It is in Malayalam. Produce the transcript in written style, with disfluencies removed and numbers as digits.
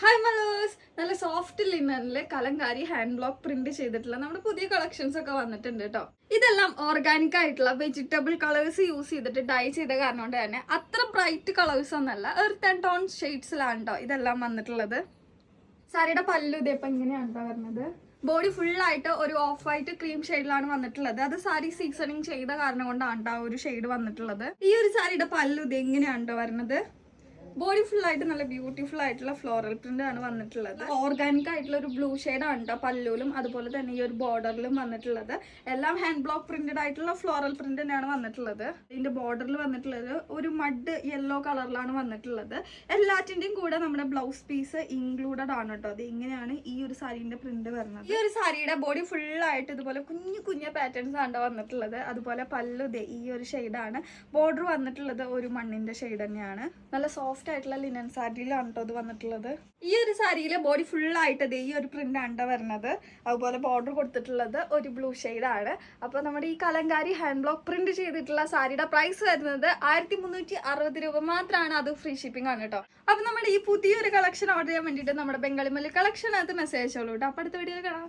ഹായ് മലോസ്, നല്ല സോഫ്റ്റ് ലിനനില് കലങ്കാരി ഹാൻഡ് ബ്ലോക്ക് പ്രിന്റ് ചെയ്തിട്ടുള്ള നമ്മുടെ പുതിയ കളക്ഷൻസ് ഒക്കെ വന്നിട്ടുണ്ട് കേട്ടോ. ഇതെല്ലാം ഓർഗാനിക് ആയിട്ടുള്ള വെജിറ്റബിൾ കളേഴ്സ് യൂസ് ചെയ്തിട്ട് ഡൈ ചെയ്ത കാരണം കൊണ്ട് തന്നെ അത്ര ബ്രൈറ്റ് കളേഴ്സ് ഒന്നല്ല, എർത്ത് ആൻഡ് ടോൺ ഷെയ്ഡ്സിലാണ് കേട്ടോ ഇതെല്ലാം വന്നിട്ടുള്ളത്. സാരിയുടെ പല്ലു ഇതേപ്പം ഇങ്ങനെയാണ് കേട്ടോ വരുന്നത്. ബോഡി ഫുള്ളായിട്ട് ഒരു ഓഫ് വൈറ്റ് ക്രീം ഷെയ്ഡിലാണ് വന്നിട്ടുള്ളത്. അത് സാരി സീസണിങ് ചെയ്ത കാരണം കൊണ്ടാണ് കേട്ടോ ഒരു ഷെയ്ഡ് വന്നിട്ടുള്ളത്. ഈ ഒരു സാരിയുടെ പല്ലു ഇത് എങ്ങനെയാണ് കേട്ടോ വരുന്നത്. ബോഡി ഫുൾ ആയിട്ട് നല്ല ബ്യൂട്ടിഫുൾ ആയിട്ടുള്ള ഫ്ലോറൽ പ്രിന്റ് ആണ് വന്നിട്ടുള്ളത്. ഓർഗാനിക് ആയിട്ടുള്ള ഒരു ബ്ലൂ ഷെയ്ഡാണ് കേട്ടോ പല്ലുവിലും അതുപോലെ തന്നെ ഈ ഒരു ബോർഡറിലും വന്നിട്ടുള്ളത്. എല്ലാം ഹാൻഡ് ബ്ലോക്ക് പ്രിന്റഡ് ആയിട്ടുള്ള ഫ്ലോറൽ പ്രിന്റ് തന്നെയാണ് വന്നിട്ടുള്ളത്. ഇതിന്റെ ബോർഡറിൽ വന്നിട്ടുള്ളത് ഒരു മഡ് യെല്ലോ കളറിലാണ് വന്നിട്ടുള്ളത്. എല്ലാറ്റിന്റെയും കൂടെ നമ്മുടെ ബ്ലൗസ് പീസ് ഇൻക്ലൂഡഡ് ആണ് കേട്ടോ. അത് ഇങ്ങനെയാണ് ഈ ഒരു സാരീന്റെ പ്രിന്റ് വരുന്നത്. ഈ ഒരു സാരിയുടെ ബോഡി ഫുൾ ആയിട്ട് ഇതുപോലെ കുഞ്ഞു കുഞ്ഞു പാറ്റേൺസ് ആണ് വന്നിട്ടുള്ളത്. അതുപോലെ പല്ലു ഈ ഒരു ഷെയ്ഡാണ്. ബോർഡർ വന്നിട്ടുള്ളത് ഒരു മണ്ണിന്റെ ഷെയ്ഡ് തന്നെയാണ്. നല്ല സോഫ്റ്റ് ആയിട്ടുള്ള ലിനൻ സാരിയിലാണ് കേട്ടോ ഇത് വന്നിട്ടുള്ളത്. ഈ ഒരു സാരിയിലെ ബോഡി ഫുൾ ആയിട്ട് ഈ ഒരു പ്രിന്റ് ആണ് വരുന്നത്. അതുപോലെ ബോർഡർ കൊടുത്തിട്ടുള്ളത് ഒരു ബ്ലൂ ഷെയ്ഡാണ്. അപ്പോൾ നമ്മുടെ ഈ കലങ്കാരി ഹാൻഡ് ബ്ലോക്ക് പ്രിന്റ് ചെയ്തിട്ടുള്ള സാരിയുടെ പ്രൈസ് വരുന്നത് 1360 രൂപ മാത്രമാണ്. അത് ഫ്രീ ഷിപ്പിംഗ് ആണ് കേട്ടോ. അപ്പൊ നമ്മുടെ ഈ പുതിയൊരു കളക്ഷൻ ഓർഡർ ചെയ്യാൻ വേണ്ടിയിട്ട് നമ്മുടെ ബംഗാളി മല്ലി കളക്ഷനകത്ത് മെസ്സേജ് അയച്ചോളൂ കേട്ടോ. അപ്പോൾ അടുത്ത വീഡിയോയിൽ കാണാം.